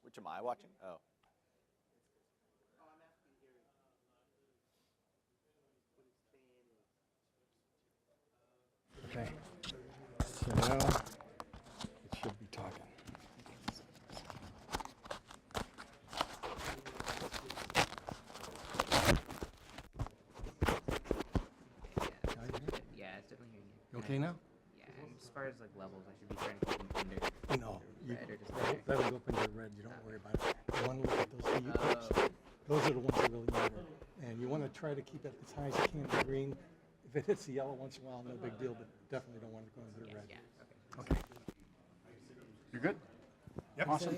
Which am I watching? Oh. Okay. So now it should be talking. Yeah, it's definitely hearing you. You okay now? Yeah, and as far as like levels, I should be trying to keep them under. No. You, Red or just better? that'll go up into red. You don't worry about it. You want to look at those heat clips. Those are the ones that really matter. And you want to try to keep it as high as you can in the green. If it hits the yellow once in a while, no big deal, but definitely don't want it to go into the red. Yeah, okay. Okay. You're good? Yep. Awesome.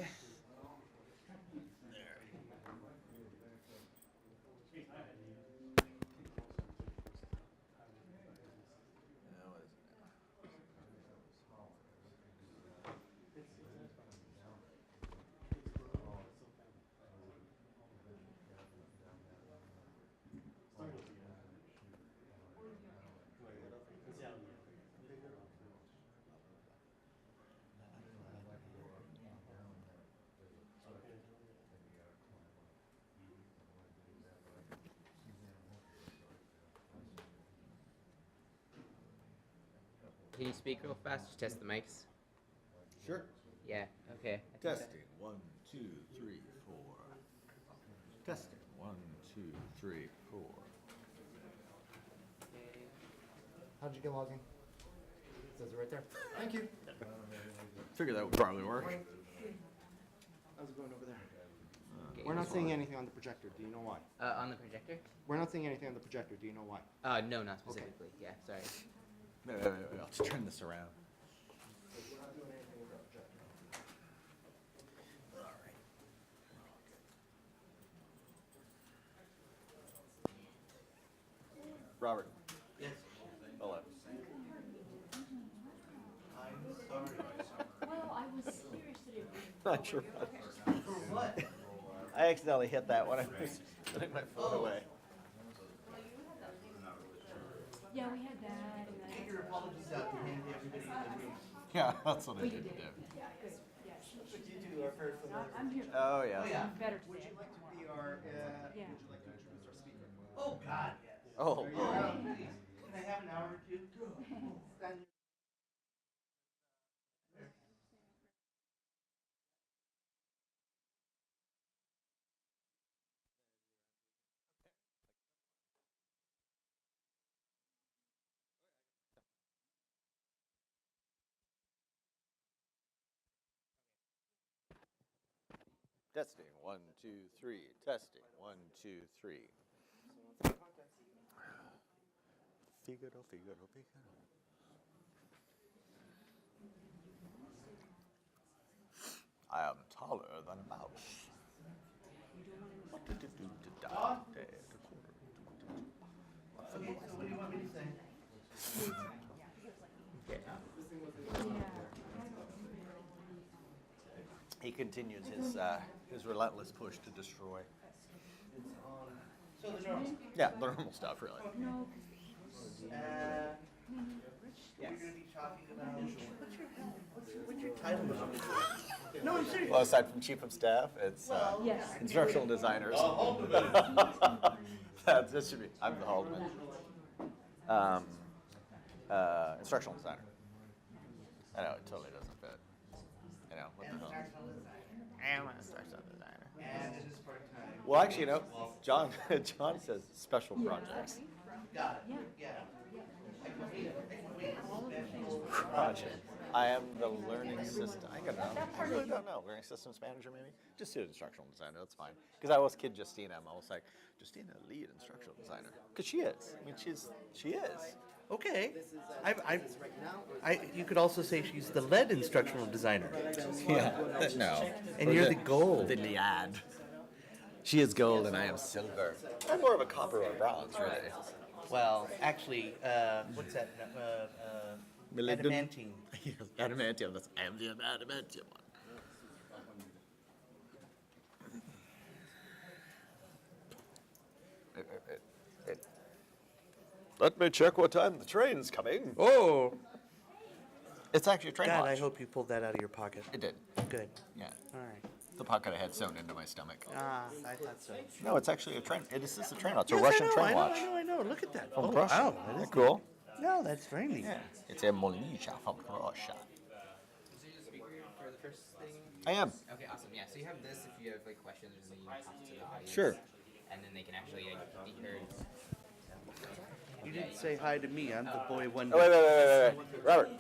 Can you speak real fast? Just test the mics. Sure. Yeah. Okay. I think Testing. 1, 2, 3, 4. Testing. 1, 2, 3, 4. How'd you get logged in? Says it right there. Thank you. Figured that would probably work. How's it going over there? Okay. We're not seeing anything on the projector. Do you know why? On the projector? We're not seeing anything on the projector. Do you know why? No, not specifically. Yeah, sorry. Wait, I'll just turn this around. We're not doing anything with that projector. All right. Robert. Yes. Hello. I'm sorry. Well, I was serious today. Not sure. For what? I accidentally hit that when I was putting my phone away. Yeah, we had that. And Take your apologies out to hand everybody in the room. Yeah, that's what I did. yeah, good. Yeah, But you two are very familiar. I'm here. Oh, yeah. Oh, yeah. Better Would today. you like to be our? Yeah. Would you like to introduce our speaker? Oh, God, yes. Oh, Are you around, please? Can I have an hour or two? Stand here. testing. 1, 2, 3. Testing. 1, 2, 3. Figaro, Figaro, Figaro. I am taller than a mouse. Okay, so what do you want me to say? He continues his relentless push to destroy. So the normal. Yeah, the normal stuff, really. No, You're going to be talking about, what's your title? No, I'm serious. Well, aside from chief of staff, it's yes. instructional designers. This should be. I'm the Haldeman. Instructional designer. I know it totally doesn't fit. I know what the hell. I'm an instructional designer. And it is part-time. Well, actually, you know, John says special projects. Got it. Yeah. I can wait. Project. I am the learning system. I don't know. I really don't know. Learning systems manager, maybe. Just do instructional designer. That's fine. Because I always kid Justina. I'm always like, Justina, lead instructional designer. Because she is. I mean, she is. Okay. You could also say she's the lead instructional designer. Yeah. No. And you're the gold. The Liad. She is gold and I am silver. I'm more of a copper or bronze, really. Well, actually, what's that? Adamantine. Yes, adamantium. I am the adamantium one. Let me check what time the train's coming. Oh. It's actually a train God, watch. I hope you pulled that out of your pocket. It did. Good. Yeah. All right. The pocket I had sewn into my stomach. Ah, I thought so. No, it's actually a train. It is a train watch. It's a Yes, Russian I know, train I know, watch. I know. Look at that. From Oh, Russia. wow. That Isn't is that cool? neat. No, that's very neat. Yeah. It's a Molnisha from Russia. So you're the speaker for the first thing? I am. Okay, awesome. Yeah, so you have this if you have like questions or something you can talk to the audience. Sure. And then they can actually be heard. You didn't say hi to me. I'm the boy one. Oh, wait. Robert.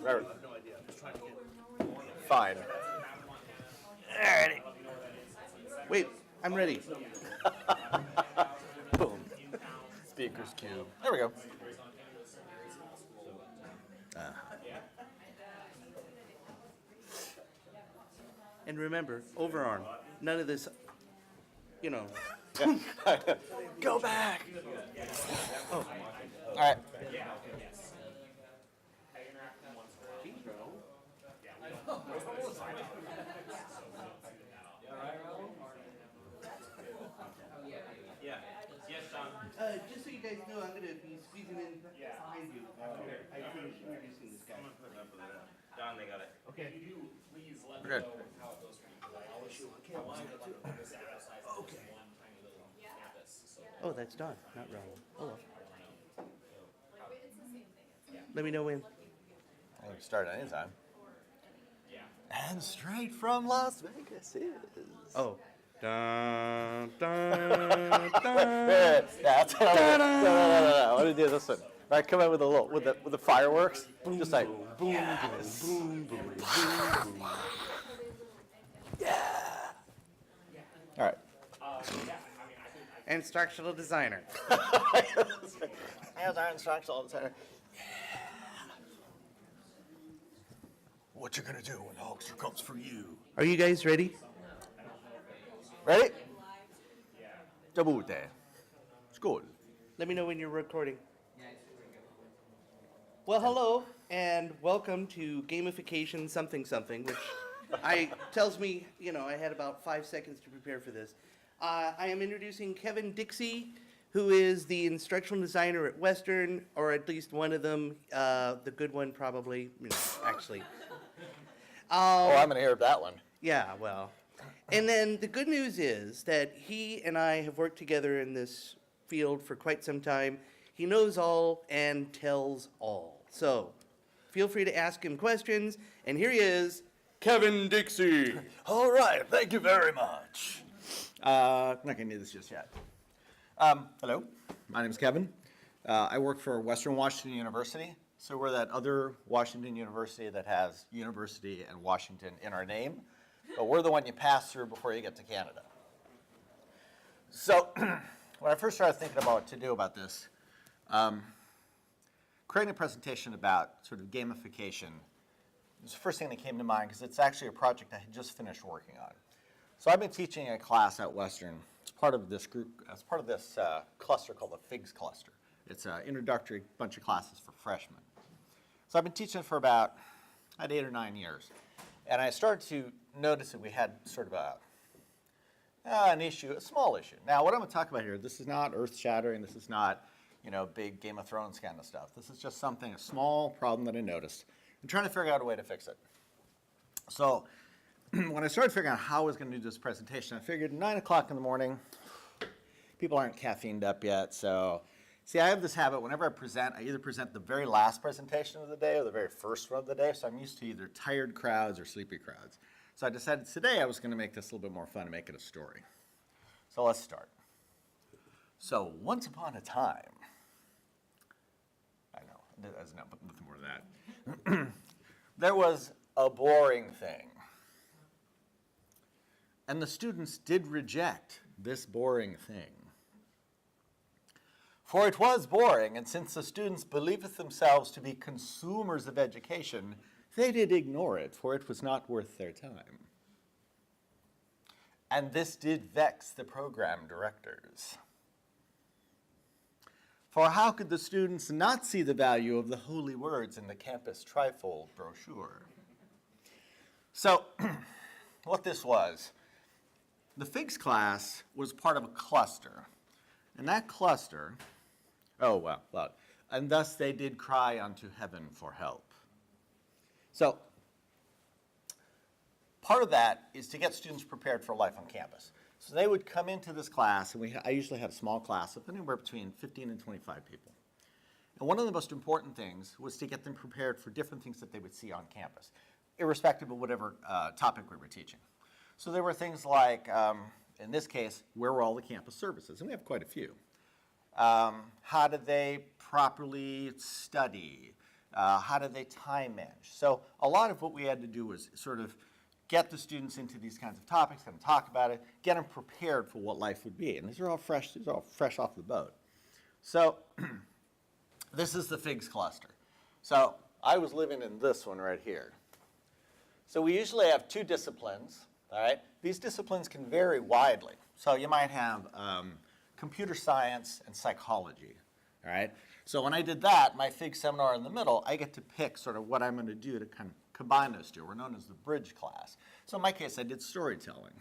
Fine. Alrighty. Wait, I'm ready. Boom. Speaker's cube. There we go. And remember, overarm. None of this, you know. Go back. Oh. All right. Just so you guys know, I'm going to be squeezing in behind you after I finish introducing this guy. Don, they got it. Okay. We're good. Oh, that's Don, not Ron. Hello. Let me know when. I can start anytime. And straight from Las Vegas is. Oh. Dun, dun, Yeah, dun. that's how I want to do this one. Right, come in with a little with the fireworks, just like Boom, yes. boom, boom, boom, boom, boom. All right. Instructional designer. As our instructional designer. What you gonna do when the Hulkster comes for you? Are you guys ready? Ready? Dabute. Skål. Let me know when you're recording. Well, hello, and welcome to Gamification something, which tells me, you know, I had about 5 seconds to prepare for this. I am introducing Kevin Dixey, who is the instructional designer at Western, or at least one of them, the good one probably, actually. Oh, I'm gonna hear that one. Yeah, well. And then the good news is that he and I have worked together in this field for quite some time. He knows all and tells all. So feel free to ask him questions. And here he is, Kevin Dixey. All right, thank you very much. I'm not gonna do this just yet. Hello, my name is Kevin. I work for Western Washington University. So we're that other Washington University that has University and Washington in our name, but we're the one you pass through before you get to Canada. So when I first started thinking about what to do about this, creating a presentation about sort of gamification was the first thing that came to mind because it's actually a project I had just finished working on. So I've been teaching a class at Western as part of this group, as part of this cluster called the FIGS cluster. It's an introductory bunch of classes for freshmen. So I've been teaching for about 8 or 9 years. And I started to notice that we had sort of an issue, a small issue. Now, what I'm going to talk about here, this is not earth-shattering. This is not, big Game of Thrones kind of stuff. This is just something, a small problem that I noticed. I'm trying to figure out a way to fix it. So when I started figuring out how I was going to do this presentation, I figured 9 o'clock in the morning, people aren't caffeined up yet. So, see, I have this habit, whenever I present, I either present the very last presentation of the day or the very first one of the day. So I'm used to either tired crowds or sleepy crowds. So I decided today I was going to make this a little bit more fun and make it a story. So let's start. So once upon a time, I know, there's nothing more than that. There was a boring thing. And the students did reject this boring thing. For it was boring, and since the students believed themselves to be consumers of education, they did ignore it, for it was not worth their time. And this did vex the program directors. For how could the students not see the value of the holy words in the campus trifold brochure? So, what this was, the FIGS class was part of a cluster. And that cluster, oh, well, loud. And thus they did cry unto heaven for help. So, part of that is to get students prepared for life on campus. So they would come into this class, and I usually had a small class of anywhere between 15 and 25 people. And one of the most important things was to get them prepared for different things that they would see on campus, irrespective of whatever topic we were teaching. So there were things like, in this case, where were all the campus services? And we have quite a few. How do they properly study? How do they time manage? So a lot of what we had to do was sort of get the students into these kinds of topics, kind of talk about it, get them prepared for what life would be. And these are all fresh off the boat. So this is the FIGS cluster. So I was living in this one right here. So we usually have 2 disciplines, all right? These disciplines can vary widely. So you might have computer science and psychology, all right? So when I did that, my FIG seminar in the middle, I get to pick sort of what I'm going to do to kind of combine those 2. We're known as the bridge class. So in my case, I did storytelling.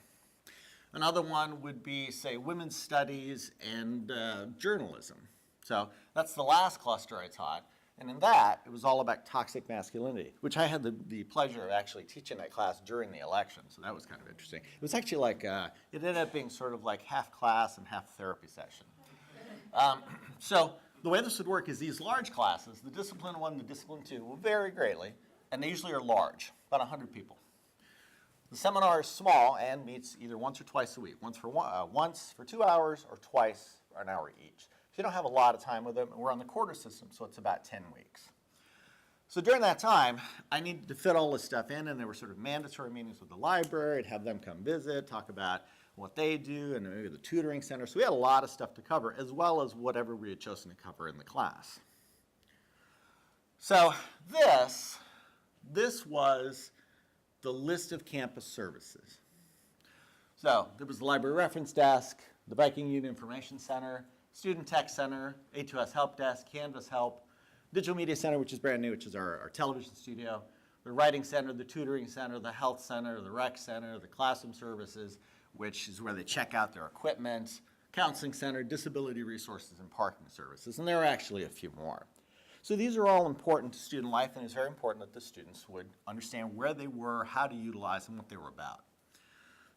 Another one would be, say, women's studies and journalism. So that's the last cluster I taught. And in that, it was all about toxic masculinity, which I had the pleasure of actually teaching that class during the election. So that was kind of interesting. It was actually like, it ended up being sort of like half class and half therapy session. So the way this would work is these large classes, the discipline 1 and the discipline 2, will vary greatly, and they usually are large, about 100 people. The seminar is small and meets either once or twice a week, once for 2 hours or twice for an hour each. So you don't have a lot of time with them, and we're on the quarter system, so it's about 10 weeks. So during that time, I needed to fit all this stuff in, and there were sort of mandatory meetings with the library. I'd have them come visit, talk about what they do, and maybe the tutoring center. So we had a lot of stuff to cover, as well as whatever we had chosen to cover in the class. So this was the list of campus services. So there was the library reference desk, the Viking Youth Information Center, Student Tech Center, A2S Help Desk, Canvas Help, Digital Media Center, which is brand new, which is our television studio, the Writing Center, the Tutoring Center, the Health Center, the Rec Center, the Classroom Services, which is where they check out their equipment, Counseling Center, Disability Resources, and Parking Services. And there are actually a few more. So these are all important to student life, and it's very important that the students would understand where they were, how to utilize them, what they were about.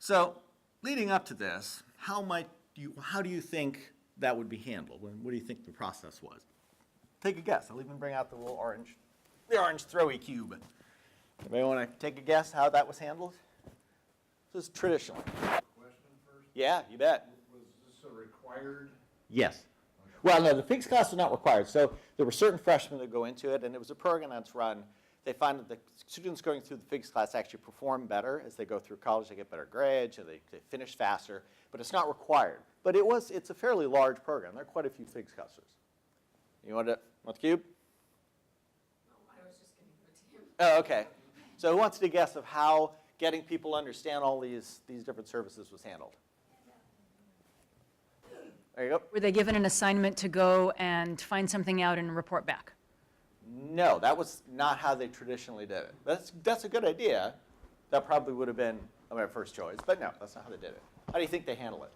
So leading up to this, how do you think that would be handled? What do you think the process was? Take a guess. I'll even bring out the orange throwy cube. Anybody want to take a guess how that was handled? This is traditional. Question first? Yeah, you bet. Was this a required? Yes. Well, no, the FIGS class was not required. So there were certain freshmen that go into it, and it was a program that's run. They find that the students going through the FIGS class actually perform better as they go through college. They get better grades, or they finish faster. But it's not required. But it's a fairly large program. There are quite a few FIGS clusters. You want the cube? No, I was just going to give it to him. Oh, okay. So who wants to guess of how getting people to understand all these different services was handled? There you go. Were they given an assignment to go and find something out and report back? No, that was not how they traditionally did it. That's a good idea. That probably would have been my first choice, but no, that's not how they did it. How do you think they handle it?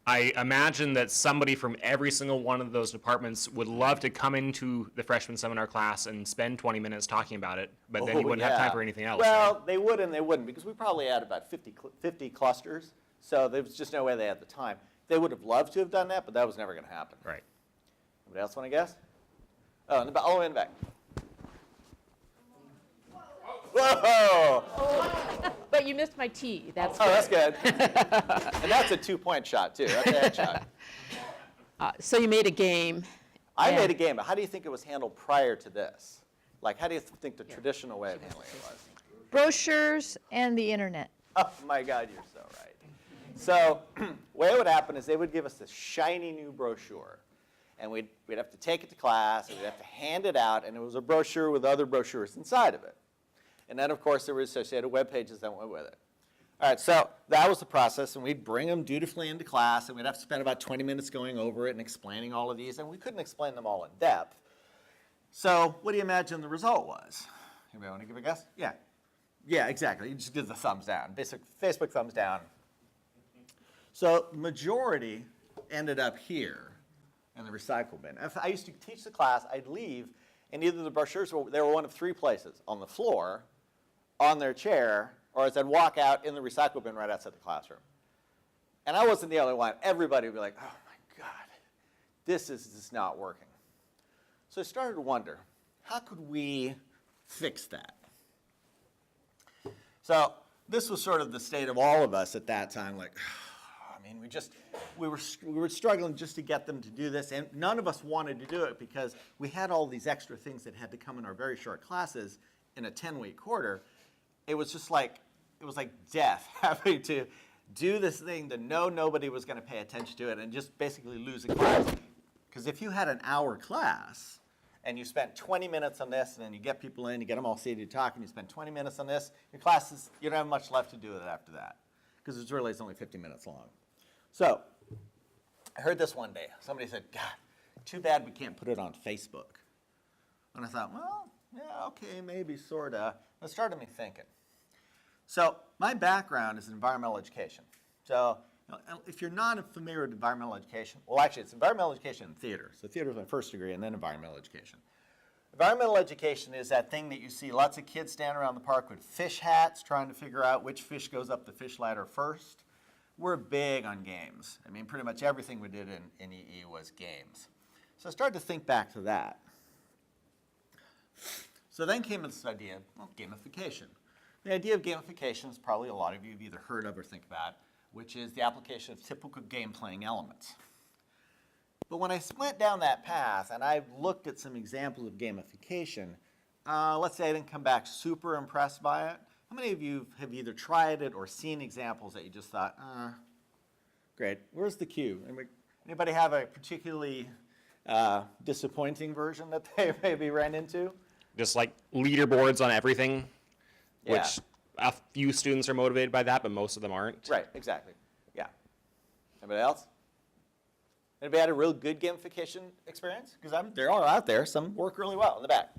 I imagine that somebody from every single one of those departments would love to come into the freshman seminar class and spend 20 minutes talking about it, but then you wouldn't have time for anything else. Well, right? they would and they wouldn't, because we probably had about 50 clusters, so there was just no way they had the time. They would have loved to have done that, but that was never going to happen. Right. Anybody else want to guess? Oh, all the way in the back. Whoa! But you missed my T. That's Oh, that's good. And that's a 2-point shot, too. That's a headshot. so you made a game. I and- made a game, but how do you think it was handled prior to this? Like, how do you think the traditional way of handling it was? Brochures and the internet. Oh, my God, you're so right. So the way it would happen is they would give us this shiny new brochure. And we'd have to take it to class, and we'd have to hand it out, and it was a brochure with other brochures inside of it. And then, of course, there were associated web pages that went with it. All right, so that was the process, and we'd bring them dutifully into class, and we'd have to spend about 20 minutes going over it and explaining all of these, and we couldn't explain them all in depth. So what do you imagine the result was? Anybody want to give a guess? Yeah. Yeah, exactly. You just did the thumbs down. Basic Facebook thumbs down. So the majority ended up here in the recycle bin. If I used to teach the class, I'd leave, and either the brochures they were one of 3 places: on the floor, on their chair, or as I'd walk out in the recycle bin right outside the classroom. And I wasn't the only one. Everybody would be like, oh my God, this is just not working. So I started to wonder, how could we fix that? So this was sort of the state of all of us at that time, like, I mean, we were struggling just to get them to do this, and none of us wanted to do it because we had all these extra things that had to come in our very short classes in a 10-week quarter. It was just like, it was like death having to do this thing to know nobody was going to pay attention to it and just basically lose a class. Because if you had an hour class and you spent 20 minutes on this, and then you get people in, you get them all seated to talk, and you spend 20 minutes on this, your class is, you don't have much left to do with it after that, because it's only 50 minutes long. So I heard this one day. Somebody said, God, too bad we can't put it on Facebook. And I thought, well, yeah, okay, maybe, sort of. It started me thinking. So my background is in environmental education. So if you're not familiar with environmental education, well, actually, it's environmental education in theater. So theater is my first degree, and then environmental education. Environmental education is that thing that you see lots of kids standing around the park with fish hats trying to figure out which fish goes up the fish ladder first. We're big on games. I mean, pretty much everything we did in EE was games. So I started to think back to that. So then came this idea of gamification. The idea of gamification is probably a lot of you have either heard of or think about, which is the application of typical game playing elements. But when I went down that path and I looked at some examples of gamification, let's say I didn't come back super impressed by it. How many of you have either tried it or seen examples that you just thought, great, where's the cue? Anybody have a particularly disappointing version that they maybe ran into? Just like leaderboards on everything, Yeah. which a few students are motivated by that, but most of them aren't. Right, exactly. Yeah. Anybody else? Anybody had a real good gamification experience? Because they're all out there. Some work really well in the back.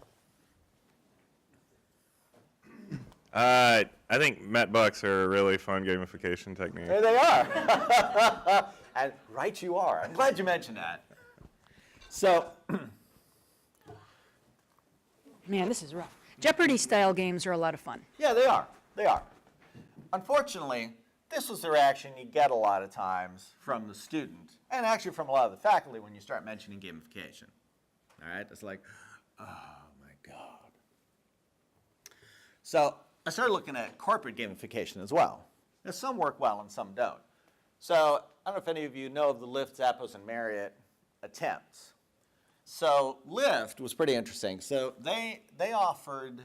I think Met Bucks are a really fun gamification technique. There they are. And right you are. I'm glad you mentioned that. So, Man, this is rough. Jeopardy-style games are a lot of fun. yeah, they are. They are. Unfortunately, this was the reaction you get a lot of times from the student, and actually from a lot of the faculty when you start mentioning gamification. All right? It's like, oh my God. So I started looking at corporate gamification as well. Now, some work well and some don't. So I don't know if any of you know of the Lyft, Zappos, and Marriott attempts. So Lyft was pretty interesting. So they offered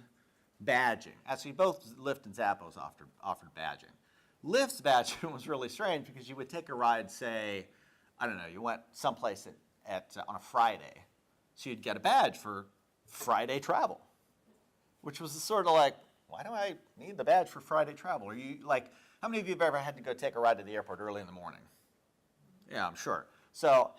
badging. Actually, both Lyft and Zappos offered badging. Lyft's badging was really strange because you would take a ride, say, I don't know, you went someplace on a Friday. So you'd get a badge for Friday travel, which was sort of like, why do I need the badge for Friday travel? Are you like, how many of you have ever had to go take a ride to the airport early in the morning? Yeah, I'm sure. So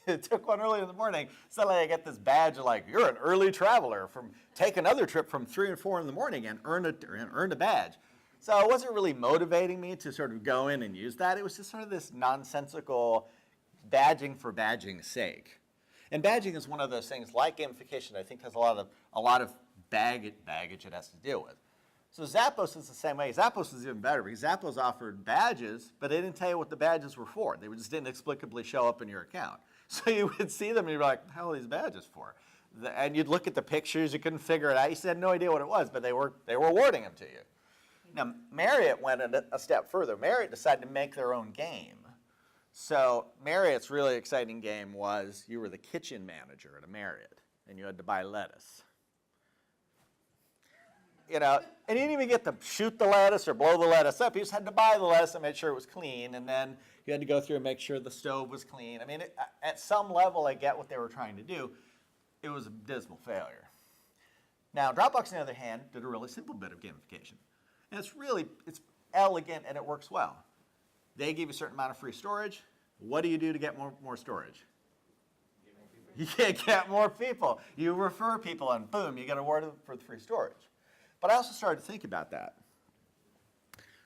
it took one early in the morning. Suddenly I get this badge of like, you're an early traveler. Take another trip from 3 and 4 in the morning and earn a badge. So it wasn't really motivating me to sort of go in and use that. It was just sort of this nonsensical badging for badging's sake. And badging is one of those things, like gamification, I think has a lot of baggage it has to deal with. So Zappos is the same way. Zappos is even better because Zappos offered badges, but they didn't tell you what the badges were for. They just didn't explicably show up in your account. So you would see them and you'd be like, what the hell are these badges for? And you'd look at the pictures, you couldn't figure it out. You had no idea what it was, but they were awarding them to you. Now, Marriott went a step further. Marriott decided to make their own game. So Marriott's really exciting game was you were the kitchen manager at a Marriott, and you had to buy lettuce. You know, and you didn't even get to shoot the lettuce or blow the lettuce up. You just had to buy the lettuce and make sure it was clean, and then you had to go through and make sure the stove was clean. I mean, at some level, I get what they were trying to do. It was a dismal failure. Now, Dropbox, on the other hand, did a really simple bit of gamification. And it's elegant and it works well. They give you a certain amount of free storage. What do you do to get more storage? You get more people. You refer people and boom, you get awarded for the free storage. But I also started to think about that.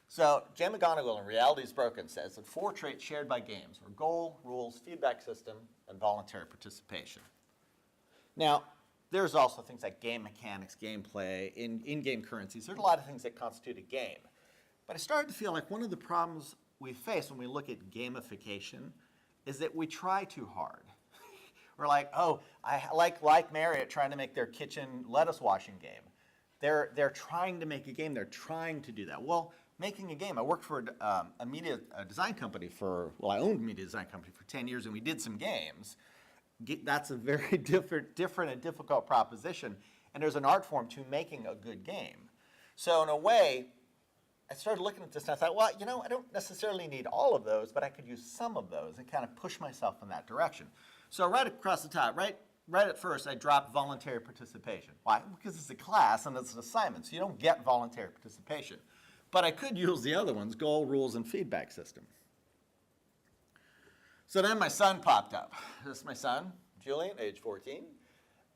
So Jay McGonigal in Reality is Broken says that 4 traits shared by games are goal, rules, feedback system, and voluntary participation. Now, there's also things like game mechanics, gameplay, in-game currencies. There's a lot of things that constitute a game. But I started to feel like one of the problems we face when we look at gamification is that we try too hard. We're like, oh, I like Marriott trying to make their kitchen lettuce washing game. They're trying to make a game. They're trying to do that. Well, making a game. I worked for a media design company I owned a media design company for 10 years, and we did some games. That's a very different and difficult proposition, and there's an art form to making a good game. So in a way, I started looking at this, and I thought, well, I don't necessarily need all of those, but I could use some of those and kind of push myself in that direction. So right across the top, right at first, I dropped voluntary participation. Why? Because it's a class and it's an assignment, so you don't get voluntary participation. But I could use the other ones, goal, rules, and feedback system. So then my son popped up. This is my son, Julian, age 14.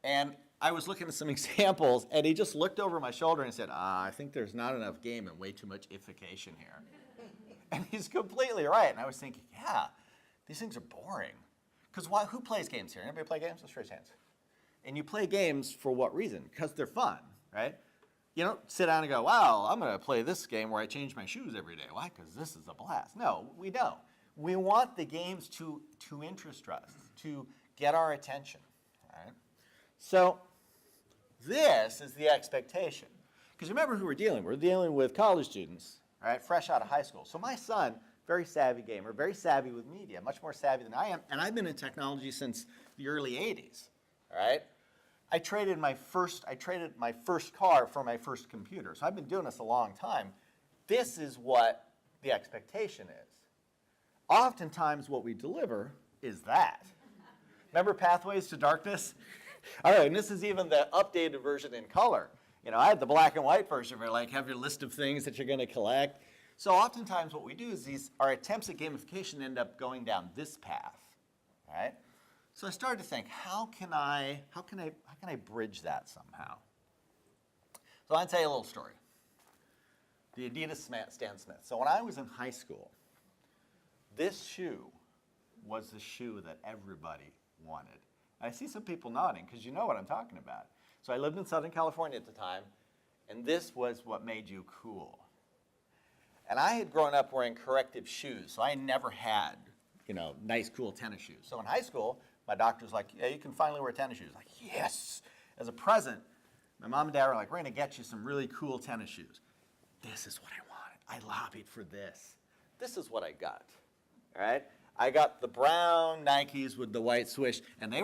And I was looking at some examples, and he just looked over my shoulder and said, I think there's not enough game and way too much ification here. And he's completely right. And I was thinking, yeah, these things are boring. Because who plays games here? Anybody play games? Let's raise hands. And you play games for what reason? Because they're fun, right? You don't sit down and go, wow, I'm going to play this game where I change my shoes every day. Why? Because this is a blast. No, we don't. We want the games to interest us, to get our attention, all right? So this is the expectation. Because remember who we're dealing with. We're dealing with college students, all right, fresh out of high school. So my son, very savvy gamer, very savvy with media, much more savvy than I am. And I've been in technology since the early 80s, all right? I traded my first car for my first computer. So I've been doing this a long time. This is what the expectation is. Oftentimes what we deliver is that. Remember Pathways to Darkness? All right, and this is even the updated version in color. I had the black and white version where have your list of things that you're going to collect. So oftentimes what we do is our attempts at gamification end up going down this path, right? So I started to think, how can I bridge that somehow? So I'll tell you a little story. The Adidas Stan Smith. So when I was in high school, this shoe was the shoe that everybody wanted. I see some people nodding because you know what I'm talking about. So I lived in Southern California at the time, and this was what made you cool. And I had grown up wearing corrective shoes, so I never had, nice, cool tennis shoes. So in high school, my doctor was like, yeah, you can finally wear tennis shoes. Like, yes! As a present, my mom and dad were like, we're going to get you some really cool tennis shoes. This is what I wanted. I lobbied for this. This is what I got, all right? I got the brown Nikes with the white swoosh, and they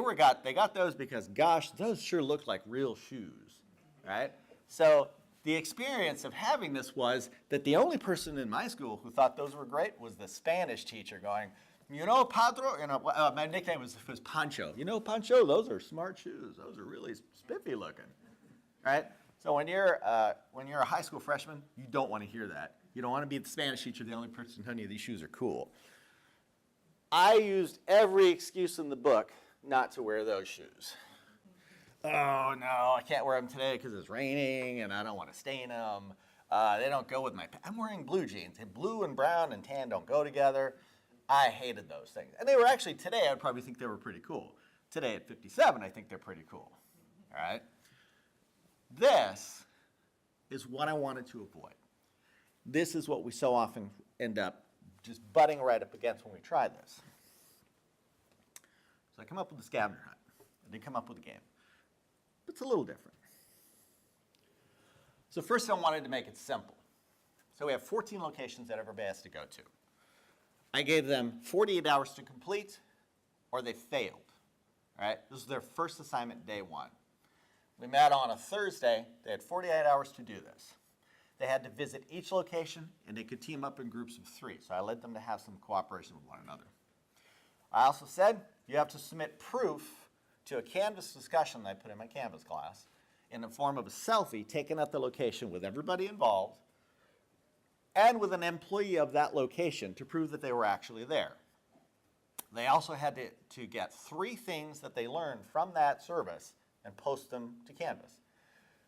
got those because, gosh, those sure looked like real shoes, right? So the experience of having this was that the only person in my school who thought those were great was the Spanish teacher going, Padro, my nickname was Pancho. Pancho, those are smart shoes. Those are really spiffy looking, right? So when you're a high school freshman, you don't want to hear that. You don't want to be the Spanish teacher, the only person telling you these shoes are cool. I used every excuse in the book not to wear those shoes. Oh, no, I can't wear them today because it's raining and I don't want to stain them. They don't go with I'm wearing blue jeans. And blue and brown and tan don't go together. I hated those things. And they were actually, today, I'd probably think they were pretty cool. Today at 57, I think they're pretty cool. All right? This is what I wanted to avoid. This is what we so often end up just butting right up against when we try this. So I come up with the Scavenger Hunt. I did come up with a game. But it's a little different. So first I wanted to make it simple. So we have 14 locations that everybody has to go to. I gave them 48 hours to complete, or they failed. All right? This was their first assignment, day one. We met on a Thursday. They had 48 hours to do this. They had to visit each location, and they could team up in groups of 3. So I led them to have some cooperation with one another. I also said you have to submit proof to a Canvas discussion that I put in my Canvas class in the form of a selfie taken at the location with everybody involved and with an employee of that location to prove that they were actually there. They also had to get 3 things that they learned from that service and post them to Canvas.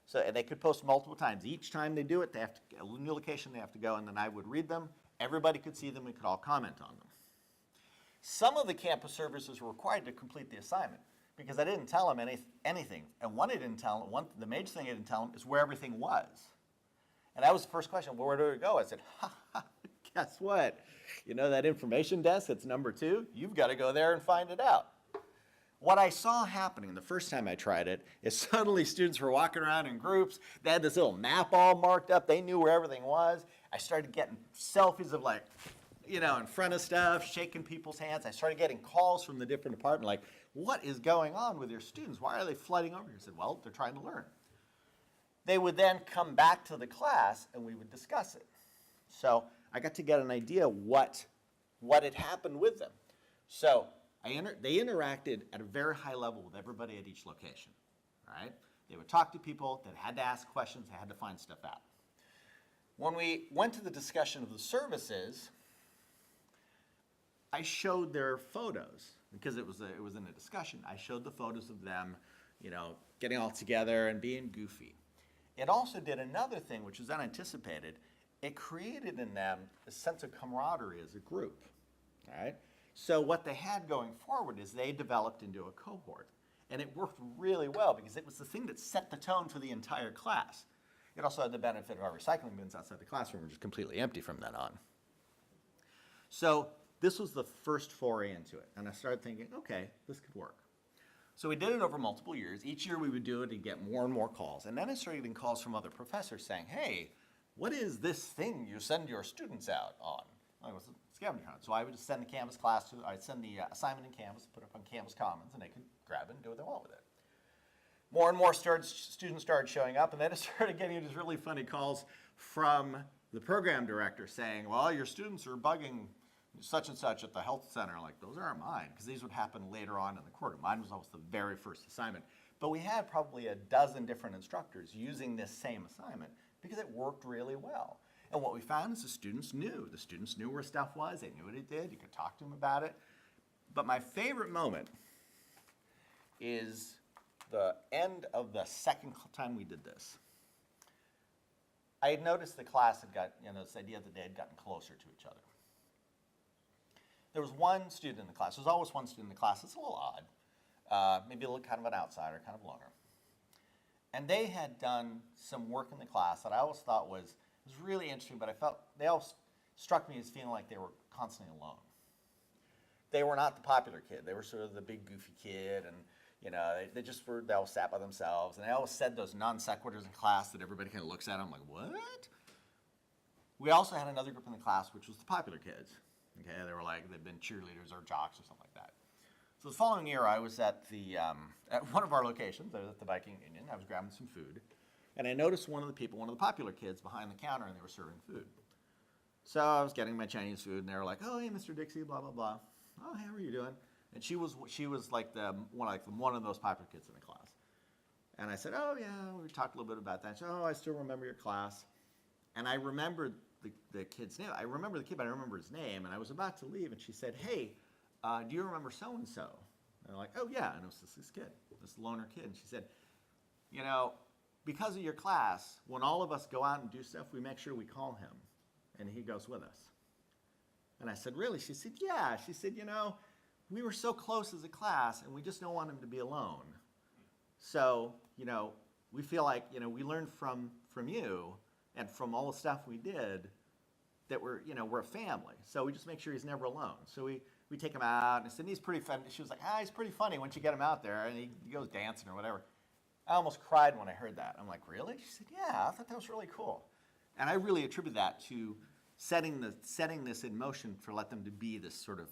So, and they could post multiple times. Each time they do it, they have to, a new location, they have to go, and then I would read them. Everybody could see them. We could all comment on them. Some of the campus services were required to complete the assignment because I didn't tell them anything. And the major thing I didn't tell them is where everything was. And that was the first question, well, where do we go? I said, ha, ha, guess what? You know that information desk that's number 2? You've got to go there and find it out. What I saw happening the first time I tried it is suddenly students were walking around in groups. They had this little map all marked up. They knew where everything was. I started getting selfies of like, you know, in front of stuff, shaking people's hands. I started getting calls from the different department like, what is going on with your students? Why are they flooding over here? I said, well, they're trying to learn. They would then come back to the class and we would discuss it. So I got to get an idea what had happened with them. So they interacted at a very high level with everybody at each location, right? They would talk to people, they had to ask questions, they had to find stuff out. When we went to the discussion of the services, I showed their photos because it was in a discussion. I showed the photos of them, you know, getting all together and being goofy. It also did another thing which was unanticipated. It created in them a sense of camaraderie as a group, all right? So what they had going forward is they developed into a cohort. And it worked really well because it was the thing that set the tone for the entire class. It also had the benefit of our recycling bins outside the classroom were just completely empty from then on. So this was the first foray into it. And I started thinking, okay, this could work. So we did it over multiple years. Each year we would do it and get more and more calls. And then I started getting calls from other professors saying, hey, what is this thing you send your students out on? It was a Scavenger Hunt. So I would just send the Canvas class to, I'd send the assignment in Canvas, put it up on Canvas Commons, and they could grab it and do what they want with it. More and more students started showing up, and then I started getting these really funny calls from the program director saying, well, your students are bugging such and such at the health center. Like, those aren't mine, because these would happen later on in the quarter. Mine was always the very first assignment. But we had probably a dozen different instructors using this same assignment because it worked really well. And what we found is the students knew. The students knew where stuff was. They knew what it did. You could talk to them about it. But my favorite moment is the end of the second time we did this. I had noticed the class had got, you know, this idea that they had gotten closer to each other. There was one student in the class. There's always one student in the class that's a little odd, maybe a little kind of an outsider, kind of loner. And they had done some work in the class that I always thought was really interesting, but I felt they all struck me as feeling like they were constantly alone. They were not the popular kid. They were sort of the big goofy kid, and you know, they all sat by themselves, and they always said those non sequiturs in class that everybody kind of looks at them like, what? We also had another group in the class which was the popular kids. Okay, they were like, they'd been cheerleaders or jocks or something like that. So the following year, I was at at one of our locations. I was at the Viking Union. I was grabbing some food. And I noticed one of the popular kids behind the counter, and they were serving food. So I was getting my Chinese food, and they were like, oh, hey, Mr. Dixey, blah, blah, blah. Oh, hey, how are you doing? And she was like one of those popular kids in the class. And I said, oh, yeah, we talked a little bit about that. She said, oh, I still remember your class. And I remembered the kid's name. I remember the kid, but I remember his name. And I was about to leave, and she said, hey, do you remember so-and-so? And I'm like, oh, yeah. And it was this kid, this loner kid. And she said, you know, because of your class, when all of us go out and do stuff, we make sure we call him, and he goes with us. And I said, really? She said, yeah. She said, you know, we were so close as a class, and we just don't want him to be alone. So, you know, we feel like, you know, we learned from you and from all the stuff we did that we're a family. So we just make sure he's never alone. So we take him out, and I said, he's pretty fun. She was like, he's pretty funny once you get him out there, and he goes dancing or whatever. I almost cried when I heard that. I'm like, really? She said, yeah, I thought that was really cool. And I really attribute that to setting this in motion for let them to be this sort of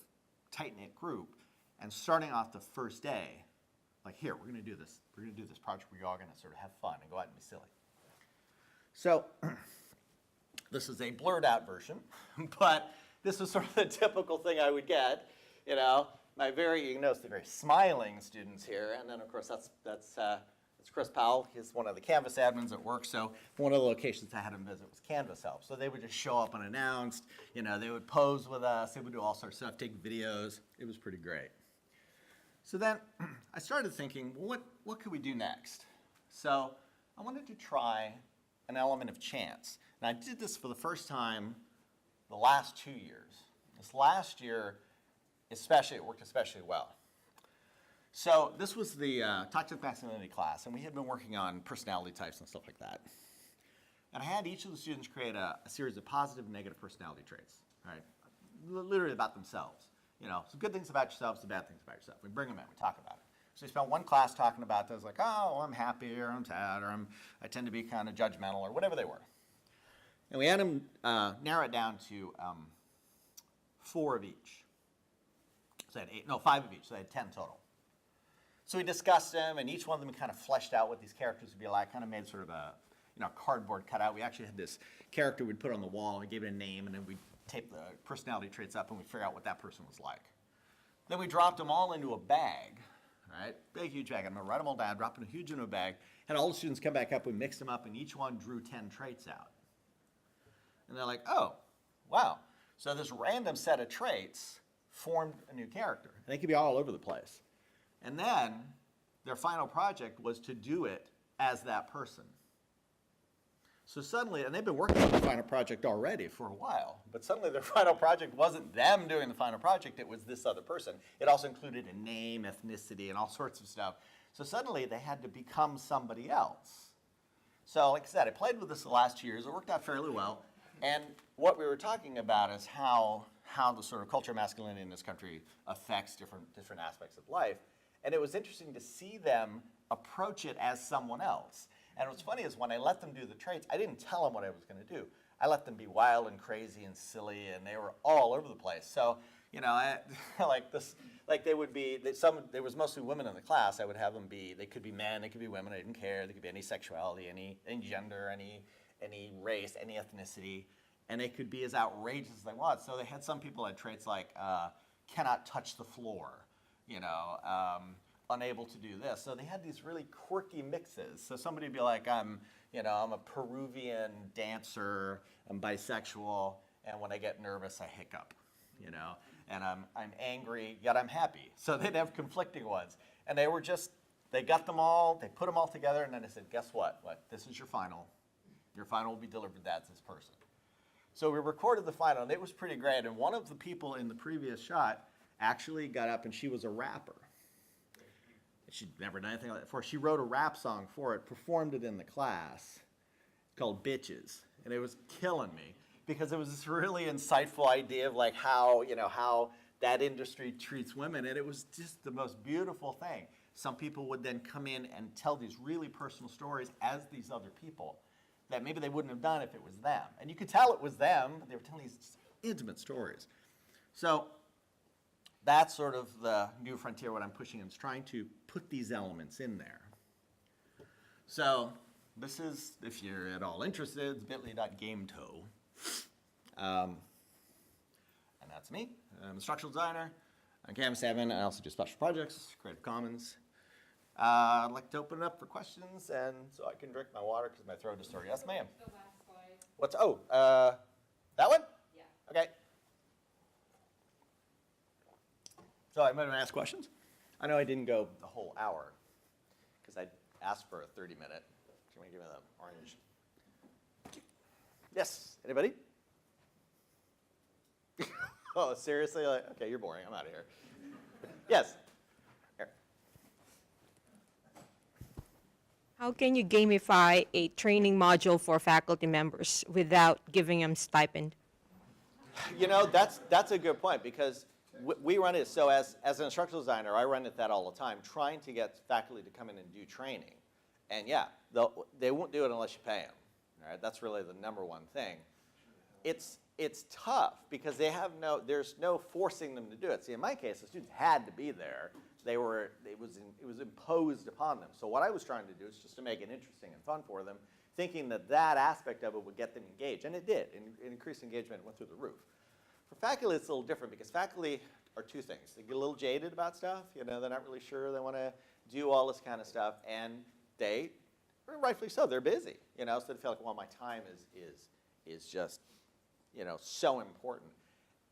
tight-knit group, and starting off the first day, like, here, we're going to do this. We're going to do this project where you're all going to sort of have fun and go out and be silly. So this is a blurred-out version, but this was sort of the typical thing I would get, you know. You notice the very smiling students here, and then, of course, that's Chris Powell. He's one of the Canvas admins at work, so one of the locations I had him visit was Canvas Help. So they would just show up unannounced, you know, they would pose with us, they would do all sorts of stuff, take videos. It was pretty great. So then I started thinking, well, what could we do next? So I wanted to try an element of chance. And I did this for the first time the last 2 years. This last year, especially, it worked especially well. So this was the toxic masculinity class, and we had been working on personality types and stuff like that. And I had each of the students create a series of positive and negative personality traits, right? Literally about themselves. You know, some good things about yourself, some bad things about yourself. We bring them in, we talk about it. So we spent one class talking about those, like, oh, I'm happy, or I'm sad, or I tend to be kind of judgmental, or whatever they were. And we had them narrow it down to 4 of each. So I had 5 of each, so I had 10 total. So we discussed them, and each one of them kind of fleshed out what these characters would be like, kind of made sort of a cardboard cutout. We actually had this character we'd put on the wall, and we gave it a name, and then we'd tape the personality traits up, and we'd figure out what that person was like. Then we dropped them all into a bag, right? Big, huge bag. I'm going to write them all down, drop them huge into a bag, had all the students come back up, we mixed them up, and each one drew 10 traits out. And they're like, oh, wow. So this random set of traits formed a new character. And they could be all over the place. And then their final project was to do it as that person. So suddenly, and they've been working on the final project already for a while, but suddenly their final project wasn't them doing the final project, it was this other person. It also included a name, ethnicity, and all sorts of stuff. So suddenly they had to become somebody else. So like I said, I played with this the last 2 years. It worked out fairly well. And what we were talking about is how the sort of culture of masculinity in this country affects different aspects of life. And it was interesting to see them approach it as someone else. And what's funny is when I let them do the traits, I didn't tell them what I was going to do. I let them be wild and crazy and silly, and they were all over the place. So, you know, there was mostly women in the class. I would have them be, they could be men, they could be women, I didn't care. They could be any sexuality, any gender, any race, any ethnicity, and they could be as outrageous as they want. So they had some people had traits like cannot touch the floor, you know, unable to do this. So they had these really quirky mixes. So somebody would be like, I'm a Peruvian dancer, I'm bisexual, and when I get nervous, I hiccup, you know, and I'm angry, yet I'm happy. So they'd have conflicting ones. And they got them all, they put them all together, and then I said, guess what? This is your final. Your final will be delivered, that's this person. So we recorded the final, and it was pretty great. And one of the people in the previous shot actually got up, and she was a rapper. She'd never done anything like that before. She wrote a rap song for it, performed it in the class, called Bitches. And it was killing me, because it was this really insightful idea of like how that industry treats women. And it was just the most beautiful thing. Some people would then come in and tell these really personal stories as these other people that maybe they wouldn't have done if it was them. And you could tell it was them, but they were telling these intimate stories. So that's sort of the new frontier, what I'm pushing is trying to put these elements in there. So this is, if you're at all interested, it's bit.ly.gameto. And that's me. I'm a instructional designer. I'm Cam 7. I also do special projects, Creative Commons. I'd like to open it up for questions, and so I can drink my water because my throat is sore. Yes, ma'am. The last slide. That one? Yeah. Okay. So I'm going to ask questions. I know I didn't go the whole hour because I asked for a 30-minute. Do you want to give me the orange? Yes. Anybody? Oh, seriously? Okay, you're boring. I'm out of here. Yes. Here. How can you gamify a training module for faculty members without giving them stipend? You know, that's a good point, because we run it, so as an instructional designer, I run it that all the time, trying to get faculty to come in and do training. And yeah, they won't do it unless you pay them. All right? That's really the number one thing. It's tough because there's no forcing them to do it. See, in my case, the students had to be there. It was imposed upon them. So what I was trying to do is just to make it interesting and fun for them, thinking that aspect of it would get them engaged. And it did. And increased engagement went through the roof. For faculty, it's a little different because faculty are two things. They get a little jaded about stuff. You know, they're not really sure they want to do all this kind of stuff. And they, rightfully so, they're busy. You know, so they feel like, well, my time is just, you know, so important.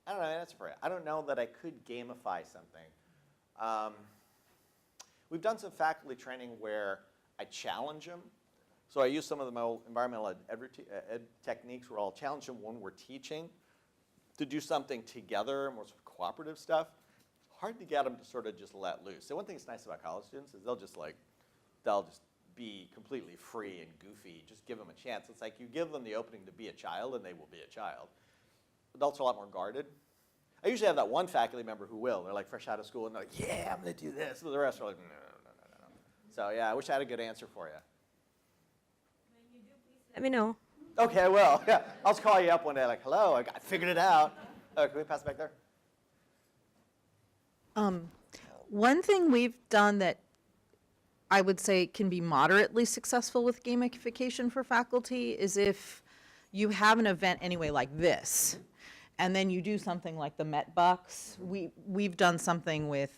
I don't know, that's for it. I don't know that I could gamify something. We've done some faculty training where I challenge them. So I use some of the environmental ed techniques where I'll challenge them when we're teaching to do something together, more sort of cooperative stuff. Hard to get them to sort of just let loose. So one thing that's nice about college students is they'll just be completely free and goofy. Just give them a chance. It's like you give them the opening to be a child, and they will be a child. Adults are a lot more guarded. I usually have that one faculty member who will. They're like fresh out of school, and they're like, yeah, I'm going to do this. But the rest are like, no. So, yeah, I wish I had a good answer for you. Let me know. Okay, I will. Yeah, I'll just call you up one day like, hello, I figured it out. Oh, can we pass it back there? One thing we've done that I would say can be moderately successful with gamification for faculty is if you have an event anyway like this, and then you do something like the Met Bucks. We've done something with,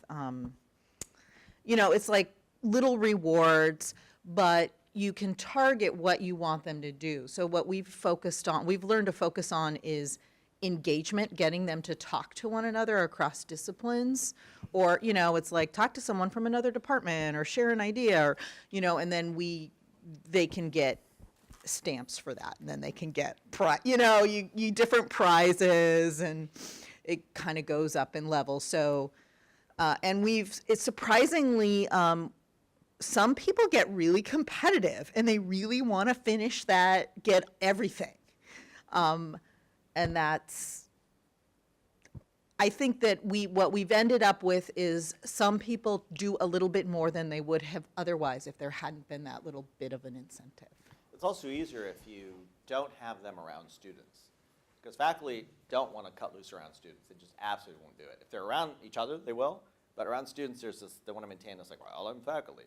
it's like little rewards, but you can target what you want them to do. So what we've learned to focus on is engagement, getting them to talk to one another across disciplines, or, it's like talk to someone from another department or share an idea, or, and then they can get stamps for that, and then they can get, you different prizes, and it kind of goes up in levels. So, and it's surprisingly, some people get really competitive and they really want to finish that, get everything. And I think that what we've ended up with is some people do a little bit more than they would have otherwise if there hadn't been that little bit of an incentive. It's also easier if you don't have them around students. Because faculty don't want to cut loose around students. They just absolutely won't do it. If they're around each other, they will. But around students, they want to maintain this, like, well, I'm faculty.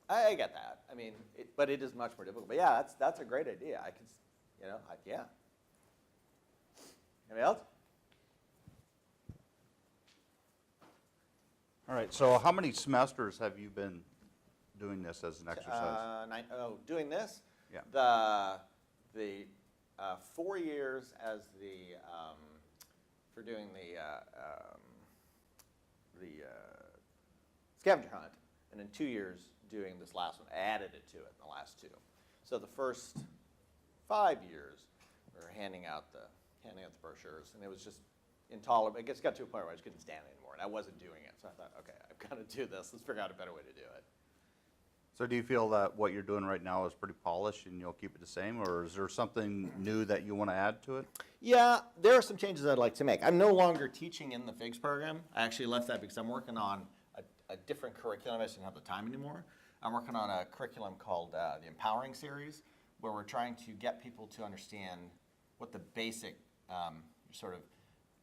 I get that. I mean, but it is much more difficult. But yeah, that's a great idea. I can, yeah. Anybody else? All right, so how many semesters have you been doing this as an exercise? Doing this? Yeah. The 4 years as for doing the Scavenger Hunt, and then 2 years doing this last one. I added it to it in the last 2. So the first 5 years, we were handing out the brochures, and it was just intolerable. It just got to a point where I just couldn't stand it anymore, and I wasn't doing it. So I thought, okay, I've got to do this. Let's figure out a better way to do it. So do you feel that what you're doing right now is pretty polished and you'll keep it the same, or is there something new that you want to add to it? Yeah, there are some changes I'd like to make. I'm no longer teaching in the FIGS program. I actually left that because I'm working on a different curriculum. I just didn't have the time anymore. I'm working on a curriculum called the Empowering Series, where we're trying to get people to understand what the basic sort of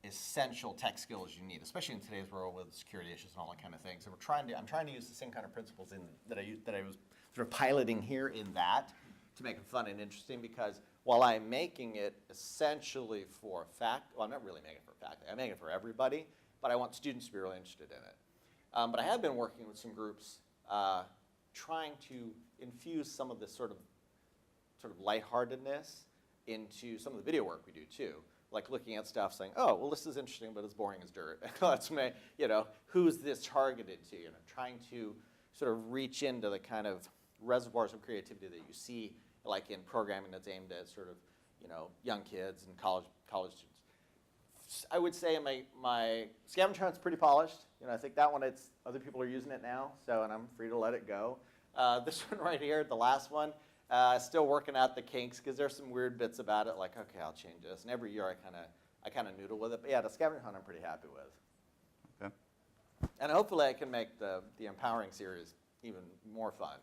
essential tech skills you need, especially in today's world with security issues and all that kind of thing. So I'm trying to use the same kind of principles that I was sort of piloting here in that to make it fun and interesting, because while I'm making it essentially for well, I'm not really making it for faculty. I'm making it for everybody, but I want students to be really interested in it. But I have been working with some groups trying to infuse some of this sort of lightheartedness into some of the video work we do too. Like looking at stuff saying, oh, well, this is interesting, but it's boring as dirt. That's me, who's this targeted to? Trying to sort of reach into the kind of reservoirs of creativity that you see, like in programming that's aimed at sort of, young kids and college students. I would say my Scavenger Hunt's pretty polished. I think that one, other people are using it now, and I'm free to let it go. This one right here, the last one, still working out the kinks, because there's some weird bits about it, like, okay, I'll change this. And every year I kind of noodle with it. But yeah, the Scavenger Hunt I'm pretty happy with. Okay. And hopefully I can make the Empowering Series even more fun.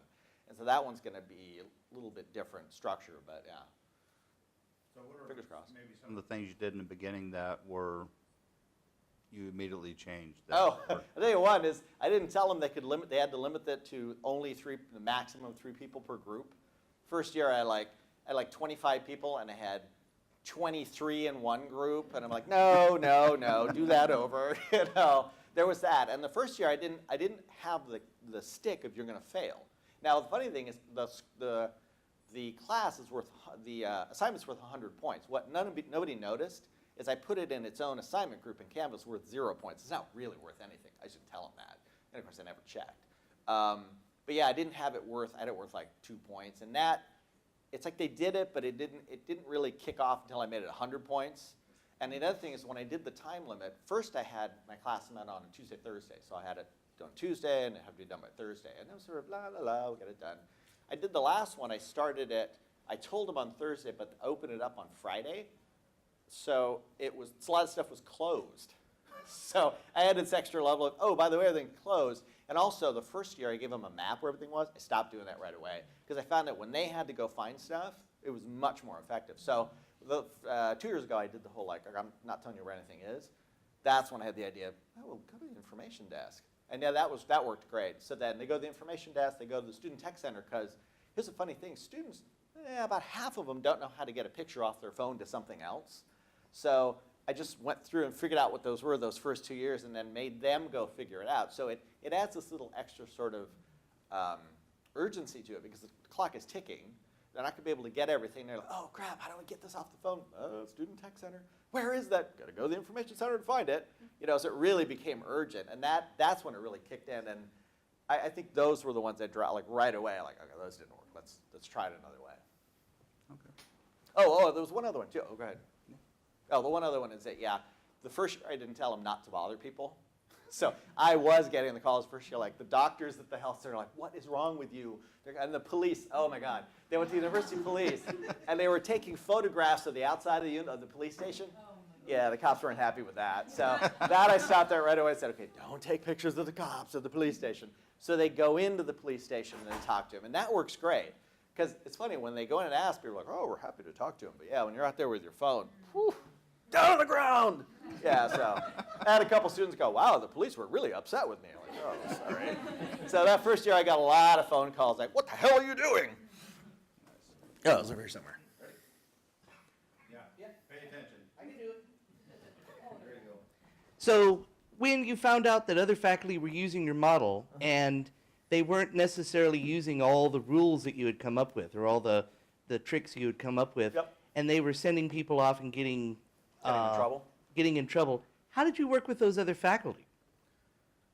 And so that one's going to be a little bit different structure, but yeah. So what are fingers crossed. Maybe some of the things you did in the beginning that you immediately changed? I'll tell you one is I didn't tell them they had to limit it to only the maximum of 3 people per group. First year I had 25 people, and I had 23 in one group, and I'm like, no, do that over. There was that. And the first year I didn't have the stick of you're going to fail. Now the funny thing is the class is the assignment's worth 100 points. What nobody noticed is I put it in its own assignment group in Canvas worth 0 points. It's not really worth anything. I should tell them that. And of course I never checked. But yeah, I had it worth like 2 points, and it's like they did it, but it didn't really kick off until I made it 100 points. And the other thing is when I did the time limit, first I had my class amount on Tuesday, Thursday, so I had it done Tuesday and it had to be done by Thursday, and it was sort of la la la, we'll get it done. I did the last one, I started it, I told them on Thursday, but opened it up on Friday. So a lot of stuff was closed. So I added this extra level of, oh, by the way, everything closed. And also, the first year I gave them a map where everything was. I stopped doing that right away because I found that when they had to go find stuff, it was much more effective. So 2 years ago, I did the whole, like, I'm not telling you where anything is. That's when I had the idea of, oh, well, go to the information desk. And yeah, that worked great. So then they go to the information desk, they go to the student tech center, because here's the funny thing, students, about half of them don't know how to get a picture off their phone to something else. So I just went through and figured out what those were those first 2 years and then made them go figure it out. So it adds this little extra sort of urgency to it because the clock is ticking. They're not going to be able to get everything. They're like, oh, crap, how do I get this off the phone? Student tech center. Where is that? Got to go to the information center to find it. So it really became urgent. And that's when it really kicked in. And I think those were the ones that dropped like right away. Like, okay, those didn't work. Let's try it another way. Okay. Oh, there was one other one, too. Oh, go ahead. Oh, the one other one is that, the first year I didn't tell them not to bother people. So I was getting the calls first year, like the doctors at the health center, like, what is wrong with you? And the police, oh my God. They went to the university police, and they were taking photographs of the outside of the police station. Yeah, the cops weren't happy with that. So that I stopped there right away and said, okay, don't take pictures of the cops at the police station. So they go into the police station and they talk to them. And that works great. Because it's funny, when they go in and ask, people are like, oh, we're happy to talk to them. But yeah, when you're out there with your phone, whew, down on the ground. Yeah, so I had a couple students go, wow, the police were really upset with me. I'm like, oh, sorry. So that first year I got a lot of phone calls like, what the hell are you doing? Oh, it was over here somewhere. Yeah, pay attention. I can do it. There you go. So when you found out that other faculty were using your model and they weren't necessarily using all the rules that you had come up with or all the tricks you had come up with, Yep. and they were sending people off and getting in trouble? How did you work with those other faculty?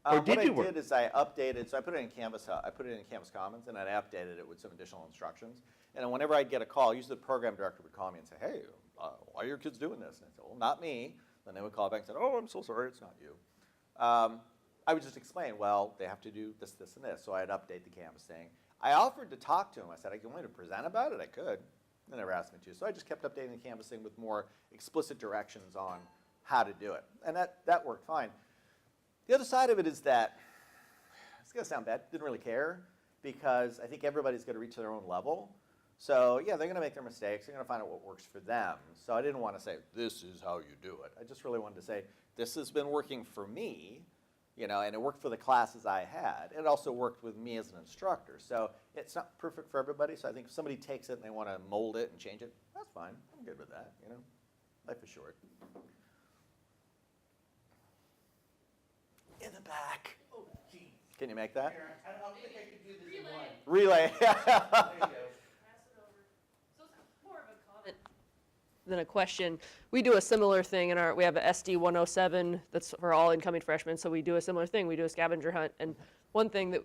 Or did you work? What I did is I updated, so I put it in Canvas. I put it in Canvas Commons, and I updated it with some additional instructions. And then whenever I'd get a call, usually the program director would call me and say, "Hey, why are your kids doing this?" And I said, "Well, not me." Then they would call back and say, "Oh, I'm so sorry, it's not you." I would just explain, well, they have to do this, this, and this. So I'd update the Canvas thing. I offered to talk to them. I said, "I want to present about it." I could. They never asked me to. So I just kept updating the Canvas thing with more explicit directions on how to do it. And that worked fine. The other side of it is that, it's going to sound bad, didn't really care, because I think everybody's going to reach their own level. So yeah, they're going to make their mistakes. They're going to find out what works for them. So I didn't want to say, this is how you do it. I just really wanted to say, this has been working for me, and it worked for the classes I had. It also worked with me as an instructor. So it's not perfect for everybody. So I think if somebody takes it and they want to mold it and change it, that's fine. I'm good with that, Life is short. In the back. Oh, geez. Can you make that? Here, I don't think I could do this in one. Relay. There you go. So it's more of a comment Than a question. We do a similar thing we have a SD 107 that's for all incoming freshmen. So we do a similar thing. We do a scavenger hunt. And one thing that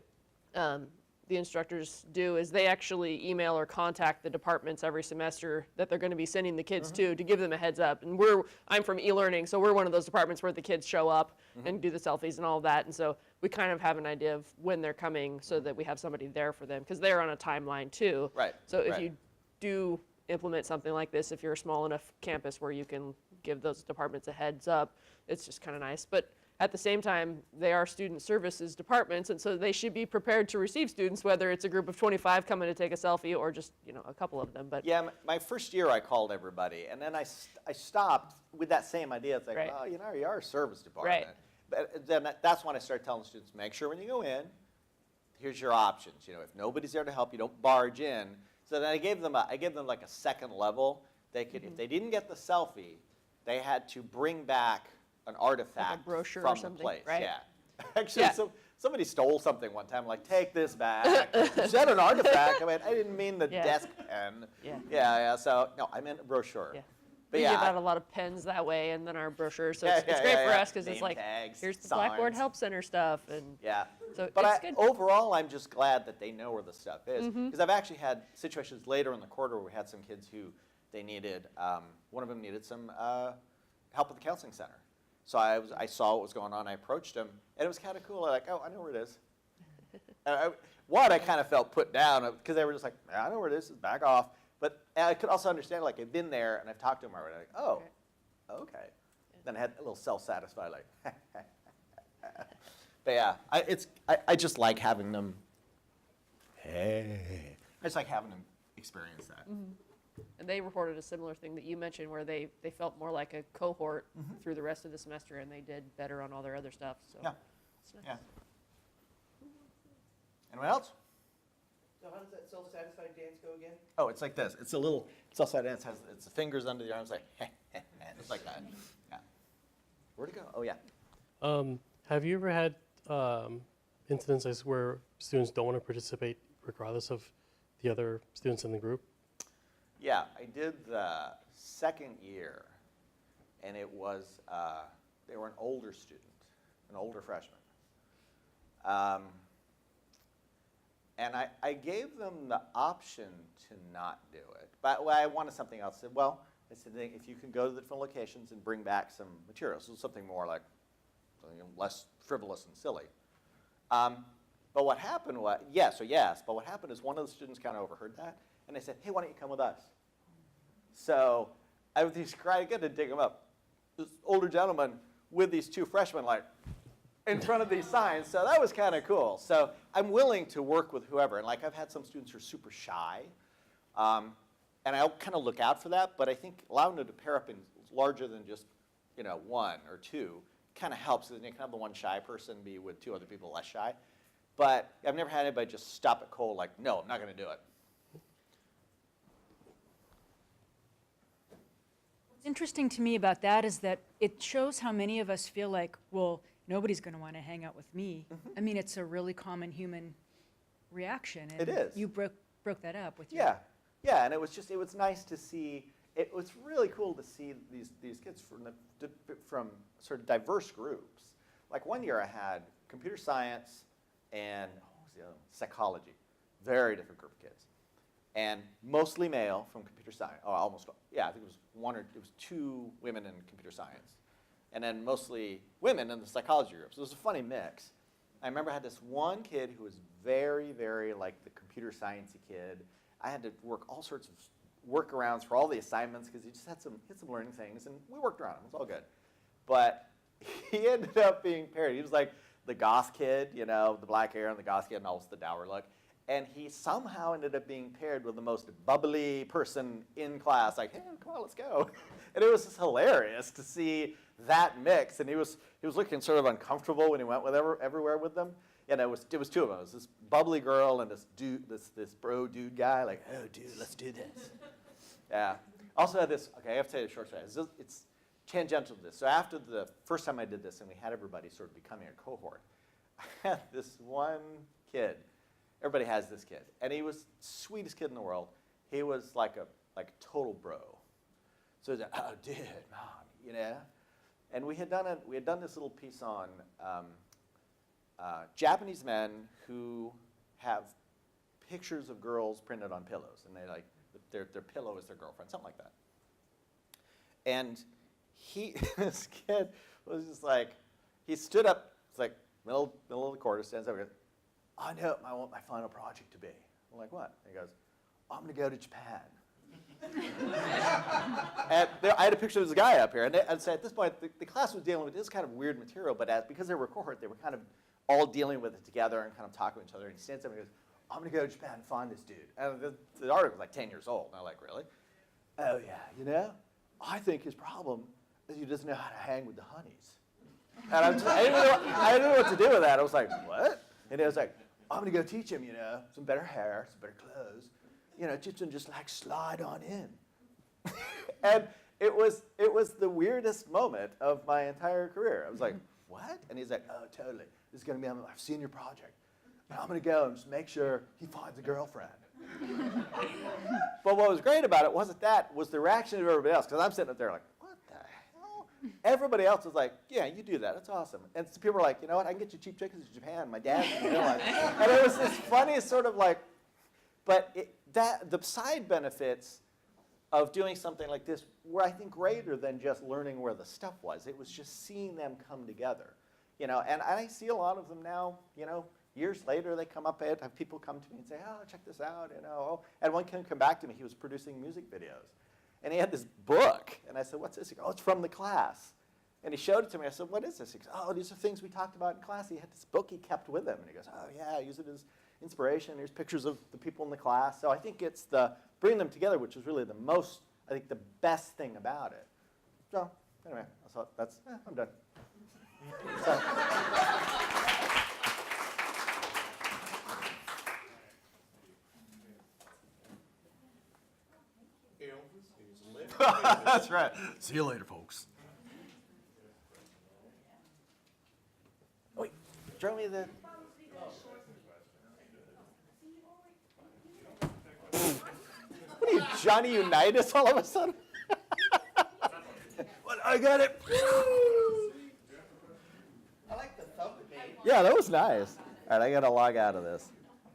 the instructors do is they actually email or contact the departments every semester that they're going to be sending the kids to give them a heads up. And I'm from e-learning, so we're one of those departments where the kids show up and do the selfies and all of that. And so we kind of have an idea of when they're coming so that we have somebody there for them because they're on a timeline too. Right. So if you do implement something like this, if you're a small enough campus where you can give those departments a heads up, it's just kind of nice. But at the same time, they are student services departments, and so they should be prepared to receive students, whether it's a group of 25 coming to take a selfie or just a couple of them. But yeah, my first year I called everybody, and then I stopped with that same idea. It's like, Right. well, you are a service department. Right. But then that's when I started telling students, make sure when you go in, here's your options. If nobody's there to help you, don't barge in. So then I gave them like a second level. They could, if they didn't get the selfie, they had to bring back an artifact Like a brochure from or the something, place. right? Yeah. Actually, Yeah. somebody stole something one time. Like, take this back. You said an artifact. I didn't mean the Yeah. desk pen. Yeah. Yeah. So no, I meant a brochure. Yeah. But we yeah, give out a lot of pens that way, and then our brochures. So Yeah, it's yeah, great yeah, for yeah. us because it's Name like, tags, here's the Blackboard signs. Help Center stuff, and yeah. so But it's good. overall, I'm just glad that they know where the stuff is. Mm-hmm. Because I've actually had situations later in the quarter where we had some kids who they needed, one of them needed some help at the counseling center. So I saw what was going on. I approached him, and it was kind of cool. I'm like, oh, I know where it is. One, I kind of felt put down because they were just like, I know where this is, back off. But I could also understand, like, I've been there and I've talked to them already. Like, oh, okay. Then I had a little self-satisfied, like, but yeah, I just like having them. Hey, I just like having them experience that. And they reported a similar thing that you mentioned, where they felt more like a cohort through the rest of the semester, and they did better on all their other stuff. So Yeah. it's nice. Yeah. Anyone else? So how does that self-satisfied dance go again? Oh, it's like this. It's a little self-side dance. It's the fingers under the arms, like, it's like that. Yeah. Where'd it go? Oh, yeah. Have you ever had instances where students don't want to participate regardless of the other students in the group? Yeah, I did the second year, and it was, they were an older student, an older freshman. And I gave them the option to not do it. But I wanted something else. I said, well, I said, if you can go to the different locations and bring back some materials, so something more like, less frivolous and silly. But what happened was, yes, but what happened is one of the students kind of overheard that, and they said, hey, why don't you come with us? So I was trying to dig him up. This older gentleman with these two freshmen, like, in front of these signs, so that was kind of cool. So I'm willing to work with whoever, and like I've had some students who are super shy, and I'll kind of look out for that, but I think allowing them to pair up in larger than just, one or two kind of helps. You can have the one shy person be with two other people less shy. But I've never had anybody just stop at cold like, no, I'm not going to do it. What's interesting to me about that is that it shows how many of us feel like, well, nobody's going to want to hang out with me. I mean, it's a really common human reaction. And It is. You broke that up with your... Yeah, and it was nice to see. It was really cool to see these kids from sort of diverse groups. Like one year I had computer science and what was the other one? Psychology. Very different group of kids. And mostly male from computer science. Oh, almost, yeah, I think it was two women in computer science. And then mostly women in the psychology group. So it was a funny mix. I remember I had this one kid who was very, very like the computer sciencey kid. I had to work all sorts of workarounds for all the assignments because he just had some learning things, and we worked around him. It was all good. But he ended up being paired. He was like the goth kid, the black hair and the goth kid and almost the dour look. And he somehow ended up being paired with the most bubbly person in class, like, hey, come on, let's go. And it was just hilarious to see that mix. And he was looking sort of uncomfortable when he went everywhere with them. And it was two of them. It was this bubbly girl and this dude, this bro dude guy, like, oh, dude, let's do this. Yeah. Also had this, okay, I have to tell you a short story. It's tangential to this. So after the first time I did this and we had everybody sort of becoming a cohort, I had this one kid. Everybody has this kid. And he was the sweetest kid in the world. He was like a total bro. So he was like, oh, dude, mom, And we had done this little piece on Japanese men who have pictures of girls printed on pillows, and they like their pillow is their girlfriend, something like that. And this kid was just like, he stood up, it's like middle of the quarter, stands up and goes, I know what I want my final project to be. I'm like, what? And he goes, I'm going to go to Japan. And I had a picture of this guy up here, and I'd say at this point, the class was dealing with this kind of weird material, but because they were a cohort, they were kind of all dealing with it together and kind of talking to each other. And he stands up and goes, I'm going to go to Japan and find this dude. And the article was like 10 years old. And I'm like, really? Oh, yeah, I think his problem is he doesn't know how to hang with the honeys. And I didn't know what to do with that. I was like, what? And he was like, I'm going to go teach him, some better hair, some better clothes. Just like slide on in. And it was the weirdest moment of my entire career. I was like, what? And he's like, oh, totally. This is going to be my senior project. And I'm going to go and just make sure he finds a girlfriend. But what was great about it wasn't that, was the reaction of everybody else. Because I'm sitting up there like, what the hell? Everybody else was like, yeah, you do that. That's awesome. And so people were like, you know what? I can get you cheap tickets to Japan. My dad. And it was this funny sort of like, but the side benefits of doing something like this were, I think, greater than just learning where the stuff was. It was just seeing them come together, And I see a lot of them now, years later, they come up, have people come to me and say, oh, check this out, you know. And one can come back to me, he was producing music videos. And he had this book, and I said, what's this? He goes, oh, it's from the class. And he showed it to me. I said, what is this? He goes, oh, these are things we talked about in class. He had this book he kept with him. And he goes, oh, yeah, I use it as inspiration. Here's pictures of the people in the class. So I think it's the bringing them together, which is really the most, I think, the best thing about it. So anyway, so that's, I'm done. So. That's right. See you later, folks. Wait, show me the. What are you, Johnny Unitas all of a sudden? What, I got it. I like the thumb it made. Yeah, that was nice. All right, I got to log out of this.